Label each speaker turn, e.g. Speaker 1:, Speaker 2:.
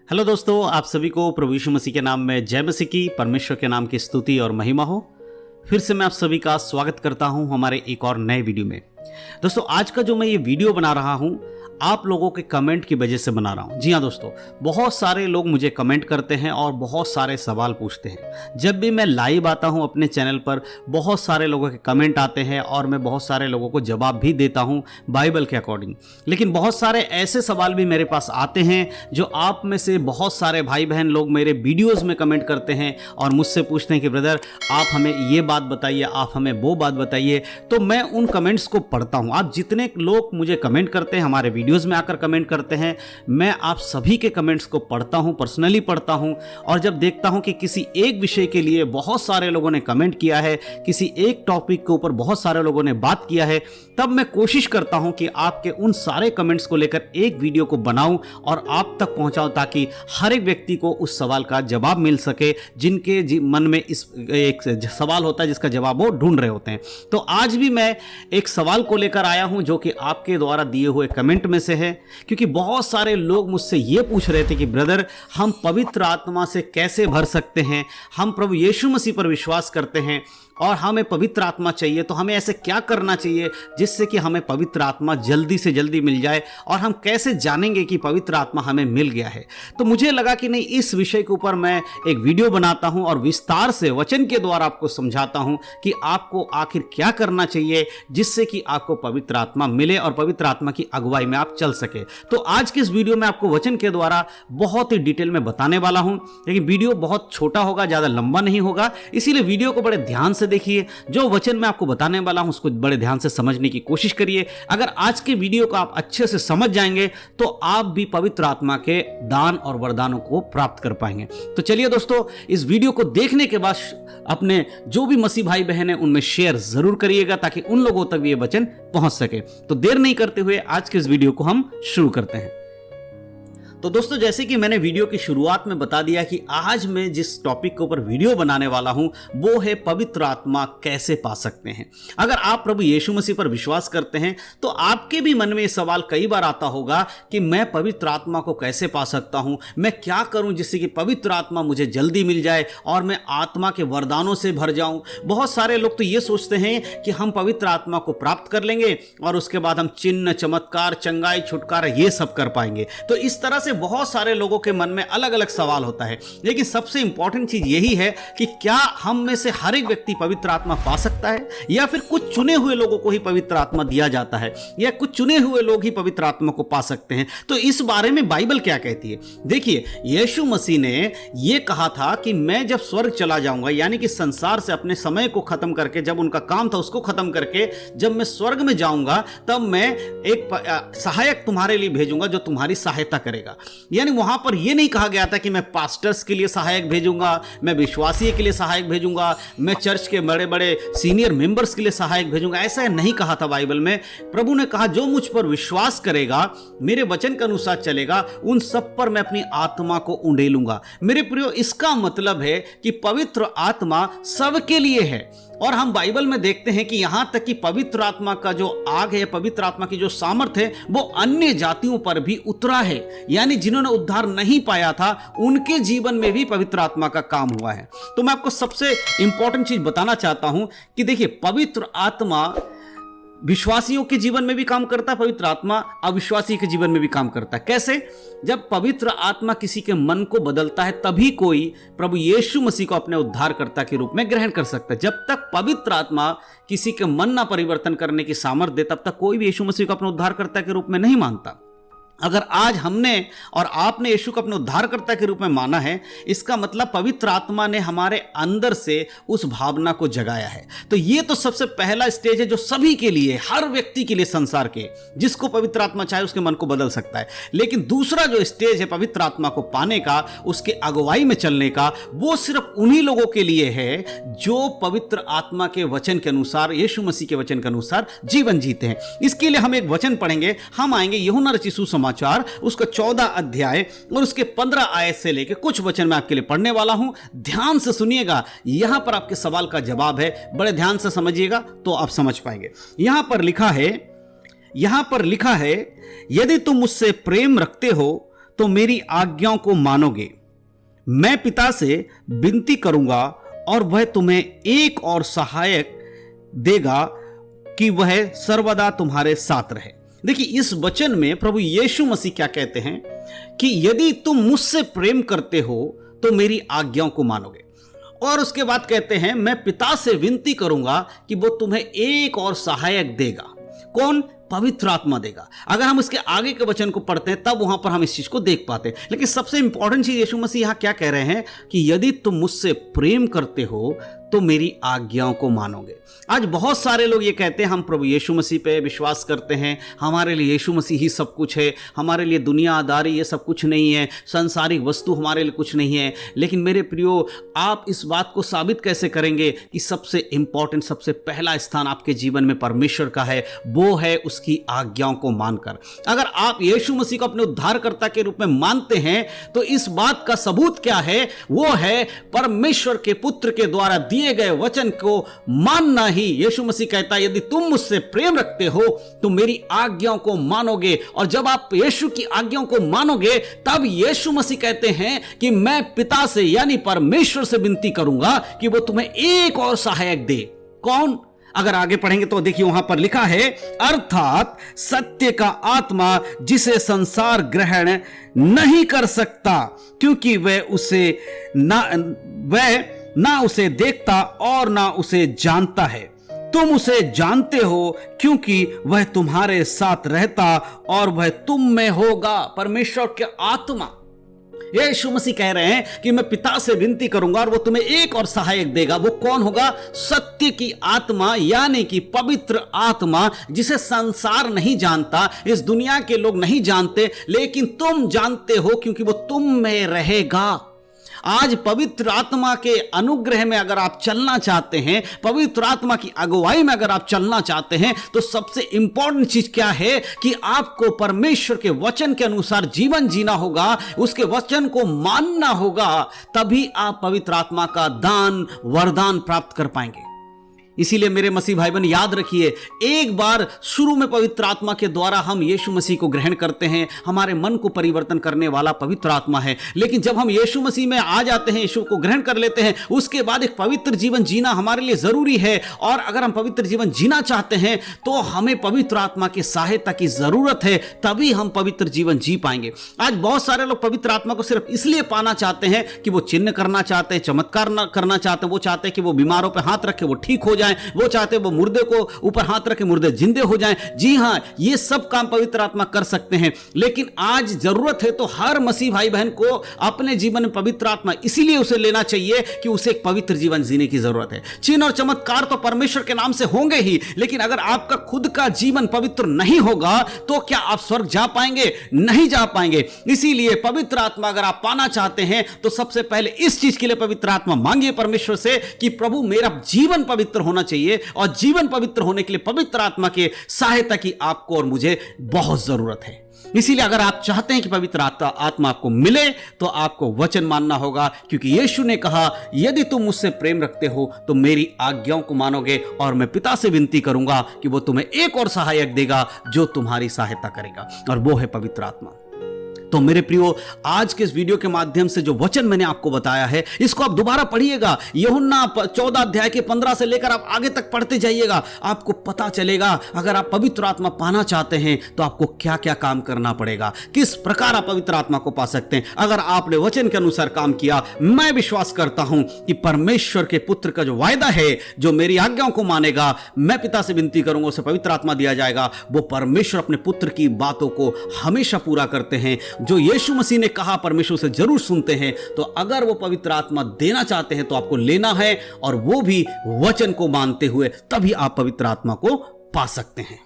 Speaker 1: Hello दोस्तों, आप सभी को प्रभु यीशु मसीह के नाम में जय मसीह की। परमेश्वर के नाम की स्तुति और महिमा हो। फिर से मैं आप सभी का स्वागत करता हूं हमारे एक और नए वीडियो में। दोस्तों, आज का जो मैं ये वीडियो बना रहा हूं आप लोगों के कमेंट की वजह से बना रहा हूं। जी हाँ दोस्तों, बहुत सारे लोग मुझे कमेंट करते हैं और बहुत सारे सवाल पूछते हैं। जब भी मैं लाइव आता हूं अपने चैनल पर बहुत सारे लोगों के कमेंट आते हैं और मैं बहुत सारे लोगों को जवाब भी देता हूं बाइबल के अकॉर्डिंग। लेकिन बहुत सारे ऐसे सवाल भी मेरे पास आते हैं जो आप में से बहुत सारे भाई बहन लोग मेरे वीडियोस में कमेंट करते हैं और मुझसे पूछते हैं कि ब्रदर आप हमें ये बात बताइए, आप हमें वो बात बताइए। तो मैं उन कमेंट्स को पढ़ता हूँ। आप जितने लोग मुझे कमेंट करते हैं, हमारे वीडियोस में आकर कमेंट करते हैं, मैं आप सभी के कमेंट्स को पढ़ता हूं, पर्सनली पढ़ता हूं। और जब देखता हूं कि किसी एक विषय के लिए बहुत सारे लोगों ने कमेंट किया है, किसी एक टॉपिक के ऊपर बहुत सारे लोगों ने बात किया है, तब मैं कोशिश करता हूं कि आपके उन सारे कमेंट्स को लेकर एक वीडियो को बनाऊं और आप तक पहुंचाऊं, ताकि हर एक व्यक्ति को उस सवाल का जवाब मिल सके जिनके मन में इस एक सवाल होता है जिसका जवाब वो ढूंढ रहे होते हैं। तो आज भी मैं एक सवाल को लेकर आया हूं जो कि आपके द्वारा दिए हुए कमेंट में से है, क्योंकि बहुत सारे लोग मुझसे यह पूछ रहे थे कि ब्रदर हम पवित्र आत्मा से कैसे भर सकते हैं। हम प्रभु यीशु मसीह पर विश्वास करते हैं और हमें पवित्र आत्मा चाहिए, तो हमें ऐसे क्या करना चाहिए जिससे कि हमें पवित्र आत्मा जल्दी से जल्दी मिल जाए, और हम कैसे जानेंगे कि पवित्र आत्मा हमें मिल गया है। तो मुझे लगा कि नहीं, इस विषय के ऊपर मैं एक वीडियो बनाता हूं और विस्तार से वचन के द्वारा आपको समझाता हूं कि आपको आखिर क्या करना चाहिए जिससे कि आपको पवित्र आत्मा मिले और पवित्र आत्मा की अगुवाई में आप चल सके। तो आज के इस वीडियो में आपको वचन के द्वारा बहुत ही डिटेल में बताने वाला हूं, लेकिन वीडियो बहुत छोटा होगा, ज्यादा लंबा नहीं होगा, इसीलिए वीडियो को बड़े ध्यान से देखिए। जो वचन मैं आपको बताने वाला हूं उसको बड़े ध्यान से समझने की कोशिश करिए। अगर आज के वीडियो को आप अच्छे से समझ जाएंगे तो आप भी पवित्र आत्मा के दान और वरदानों को प्राप्त कर पाएंगे। तो चलिए दोस्तों, इस वीडियो को देखने के बाद अपने जो भी मसीह भाई बहन है उनमें शेयर जरूर करिएगा, ताकि उन लोगों तक भी ये वचन पहुंच सके। तो देर नहीं करते हुए आज के इस वीडियो को हम शुरू करते हैं। तो दोस्तों, जैसे कि मैंने वीडियो की शुरुआत में बता दिया कि आज मैं जिस टॉपिक के ऊपर वीडियो बनाने वाला हूं वो है पवित्र आत्मा कैसे पा सकते हैं। अगर आप प्रभु यीशु मसीह पर विश्वास करते हैं तो आपके भी मन में ये सवाल कई बार आता होगा कि मैं पवित्र आत्मा को कैसे पा सकता हूं, मैं क्या करूं जिससे कि पवित्र आत्मा मुझे जल्दी मिल जाए और मैं आत्मा के वरदानों से भर जाऊं। बहुत सारे लोग तो ये सोचते हैं कि हम पवित्र आत्मा को प्राप्त कर लेंगे और उसके बाद हम चिन्ह, चमत्कार, चंगाई, छुटकारा ये सब कर पाएंगे। तो इस तरह से बहुत सारे लोगों के मन में अलग अलग सवाल होता है। लेकिन सबसे इंपॉर्टेंट चीज यही है कि क्या हम में से हर एक व्यक्ति पवित्र आत्मा पा सकता है, या फिर कुछ चुने हुए लोगों को ही पवित्र आत्मा दिया जाता है, या कुछ चुने हुए लोग ही पवित्र आत्मा को पा सकते हैं। तो इस बारे में बाइबल क्या कहती है? देखिए, यीशु मसीह ने यह कहा था कि मैं जब स्वर्ग चला जाऊंगा, यानी कि संसार से अपने समय को खत्म करके, जब उनका काम था उसको खत्म करके जब मैं स्वर्ग में जाऊंगा, तब मैं एक सहायक तुम्हारे लिए भेजूंगा जो तुम्हारी सहायता करेगा। यानी वहां पर यह नहीं कहा गया था कि मैं पास्टर्स के लिए सहायक भेजूंगा, मैं विश्वासी के लिए सहायक भेजूंगा, मैं चर्च के बड़े बड़े सीनियर मेंबर्स के लिए सहायक भेजूंगा। ऐसा नहीं कहा था बाइबल में। प्रभु ने कहा जो मुझ पर विश्वास करेगा, मेरे वचन के अनुसार चलेगा, उन सब पर मैं अपनी आत्मा को उंडेलूंगा। मेरे प्रियो, इसका मतलब है कि पवित्र आत्मा सबके लिए है। और हम बाइबल में देखते हैं कि यहां तक कि पवित्र आत्मा का जो आग है, पवित्र आत्मा की जो सामर्थ है, वो अन्य जातियों पर भी उतरा है। यानी जिन्होंने उद्धार नहीं पाया था उनके जीवन में भी पवित्र आत्मा का काम हुआ है। तो मैं आपको सबसे इंपॉर्टेंट चीज बताना चाहता हूं कि देखिए, पवित्र आत्मा विश्वासियों के जीवन में भी काम करता है, पवित्र आत्मा अविश्वासी के जीवन में भी काम करता है। कैसे? जब पवित्र आत्मा किसी के मन को बदलता है तभी कोई प्रभु यीशु मसीह को अपने उद्धारकर्ता के रूप में ग्रहण कर सकता है। जब तक पवित्र आत्मा किसी के मन ना परिवर्तन करने की सामर्थ्य दे, तब तक कोई भी यीशु मसीह को अपने उद्धारकर्ता के रूप में नहीं मानता। अगर आज हमने और आपने यीशु को अपने उद्धारकर्ता के रूप में माना है, इसका मतलब पवित्र आत्मा ने हमारे अंदर से उस भावना को जगाया है। तो ये तो सबसे पहला स्टेज है जो सभी के लिए, हर व्यक्ति के लिए, संसार के जिसको पवित्र आत्मा चाहे उसके मन को बदल सकता है। लेकिन दूसरा जो स्टेज है पवित्र आत्मा को पाने का, उसके अगुवाई में चलने का, वो सिर्फ उन्हीं लोगों के लिए है जो पवित्र आत्मा के वचन के अनुसार, यीशु मसीह के वचन के अनुसार जीवन जीते हैं। इसके लिए हम एक वचन पढ़ेंगे। हम आएंगे यूहन्ना रचित सुसमाचार उसका 14 अध्याय और उसके 15 आयत से लेकर कुछ वचन मैं आपके लिए पढ़ने वाला हूं। ध्यान से सुनिएगा, यहां पर आपके सवाल का जवाब है। बड़े ध्यान से समझिएगा तो आप समझ पाएंगे। यहां पर लिखा है, यदि तुम मुझसे प्रेम रखते हो तो मेरी आज्ञाओं को मानोगे। मैं पिता से विनती करूंगा और वह तुम्हें एक और सहायक देगा कि वह सर्वदा तुम्हारे साथ रहे। देखिए, इस वचन में प्रभु यीशु मसीह क्या कहते हैं कि यदि तुम मुझसे प्रेम करते हो तो मेरी आज्ञाओं को मानोगे। और उसके बाद कहते हैं, मैं पिता से विनती करूंगा कि वो तुम्हें एक और सहायक देगा। कौन? पवित्र आत्मा देगा। अगर हम उसके आगे के वचन को पढ़ते हैं तब वहां पर हम इस चीज को देख पाते हैं। लेकिन सबसे इंपॉर्टेंट चीज यीशु मसीह यहां क्या कह रहे हैं कि यदि तुम मुझसे प्रेम करते हो तो मेरी आज्ञाओं को मानोगे। आज बहुत सारे लोग ये कहते हैं हम प्रभु यीशु मसीह पे विश्वास करते हैं, हमारे लिए यीशु मसीह ही सब कुछ है, हमारे लिए दुनियादारी ये सब कुछ नहीं है, संसारिक वस्तु हमारे लिए कुछ नहीं है। लेकिन मेरे प्रियो, आप इस बात को साबित कैसे करेंगे कि सबसे इंपॉर्टेंट, सबसे पहला स्थान आपके जीवन में परमेश्वर का है, वो है उसकी आज्ञाओं को मानकर। अगर आप यीशु मसीह को अपने उद्धारकर्ता के रूप में मानते हैं तो इस बात का सबूत क्या है? वो है परमेश्वर के पुत्र के द्वारा दिए गए वचन को मानना ही। यीशु मसीह कहता है, यदि तुम मुझसे प्रेम रखते हो तो मेरी आज्ञाओं को मानोगे। और जब आप यीशु की आज्ञाओं को मानोगे तब यीशु मसीह कहते हैं कि मैं पिता से यानी परमेश्वर से विनती करूंगा कि वो तुम्हें एक और सहायक दे। कौन? अगर आगे पढ़ेंगे तो देखिए वहां पर लिखा है, अर्थात सत्य का आत्मा जिसे संसार ग्रहण नहीं कर सकता क्योंकि वह ना उसे देखता और ना उसे जानता है। तुम उसे जानते हो क्योंकि वह तुम्हारे साथ रहता और वह तुम में होगा। परमेश्वर के आत्मा, यीशु मसीह कह रहे हैं कि मैं पिता से विनती करूंगा और वो तुम्हें एक और सहायक देगा। वो कौन होगा? सत्य की आत्मा यानी कि पवित्र आत्मा जिसे संसार नहीं जानता, इस दुनिया के लोग नहीं जानते, लेकिन तुम जानते हो क्योंकि वो तुम में रहेगा। आज पवित्र आत्मा के अनुग्रह में अगर आप चलना चाहते हैं, पवित्र आत्मा की अगुवाई में अगर आप चलना चाहते हैं, तो सबसे इंपॉर्टेंट चीज क्या है कि आपको परमेश्वर के वचन के अनुसार जीवन जीना होगा, उसके वचन को मानना होगा, तभी आप पवित्र आत्मा का दान, वरदान प्राप्त कर पाएंगे। इसीलिए मेरे मसीह भाई बहन याद रखिए, एक बार शुरू में पवित्र आत्मा के द्वारा हम यीशु मसीह को ग्रहण करते हैं, हमारे मन को परिवर्तन करने वाला पवित्र आत्मा है। लेकिन जब हम यीशु मसीह में आ जाते हैं, यीशु को ग्रहण कर लेते हैं, उसके बाद एक पवित्र जीवन जीना हमारे लिए जरूरी है। और अगर हम पवित्र जीवन जीना चाहते हैं तो हमें पवित्र आत्मा की सहायता की जरूरत है, तभी हम पवित्र जीवन जी पाएंगे। आज बहुत सारे लोग पवित्र आत्मा को सिर्फ इसलिए पाना चाहते हैं कि वो चिन्ह करना चाहते हैं, चमत्कार करना चाहते हैं, वो चाहते हैं कि वो बीमारों पर हाथ रखे वो ठीक हो जाए, वो चाहते वो मुर्दे को ऊपर हाथ रखे मुर्दे जिंदे हो जाएं। जी हां, ये सब काम पवित्र आत्मा कर सकते हैं। लेकिन आज जरूरत है तो हर मसीह भाई बहन को अपने जीवन में पवित्र आत्मा इसीलिए उसे लेना चाहिए कि उसे एक पवित्र जीवन जीने की जरूरत है। चिन्ह और चमत्कार तो परमेश्वर के नाम से होंगे ही, लेकिन अगर आपका खुद का जीवन पवित्र नहीं होगा तो क्या आप स्वर्ग जा पाएंगे? नहीं जा पाएंगे। इसीलिए पवित्र आत्मा अगर आप पाना चाहते हैं तो सबसे पहले इस चीज के लिए पवित्र आत्मा मांगिए परमेश्वर से कि प्रभु मेरा जीवन पवित्र होना चाहिए, और जीवन पवित्र होने के लिए पवित्र आत्मा की सहायता की आपको और मुझे बहुत जरूरत है। इसीलिए अगर आप चाहते हैं कि पवित्र आत्मा आपको मिले तो आपको वचन मानना होगा, क्योंकि यीशु ने कहा, यदि तुम मुझसे प्रेम रखते हो तो मेरी आज्ञाओं को मानोगे, और मैं पिता से विनती करूंगा कि वो तुम्हें एक और सहायक देगा जो तुम्हारी सहायता करेगा, और वो है पवित्र आत्मा। तो मेरे प्रियो, आज के इस वीडियो के माध्यम से जो वचन मैंने आपको बताया है, इसको आप दोबारा पढ़िएगा। यूहन्ना 14 अध्याय के 15 से लेकर आप आगे तक पढ़ते जाइएगा, आपको पता चलेगा अगर आप पवित्र आत्मा पाना चाहते हैं तो आपको क्या क्या काम करना पड़ेगा, किस प्रकार आप पवित्र आत्मा को पा सकते हैं। अगर आपने वचन के अनुसार काम किया, मैं विश्वास करता हूं कि परमेश्वर के पुत्र का जो वायदा है, जो मेरी आज्ञाओं को मानेगा, मैं पिता से विनती करूंगा, उसे पवित्र आत्मा दिया जाएगा। वो परमेश्वर अपने पुत्र की बातों को हमेशा पूरा करते हैं। जो यीशु मसीह ने कहा परमेश्वर से जरूर सुनते हैं। तो अगर वो पवित्र आत्मा देना चाहते हैं तो आपको लेना है, और वो भी वचन को मानते हुए, तभी आप पवित्र आत्मा को पा सकते हैं।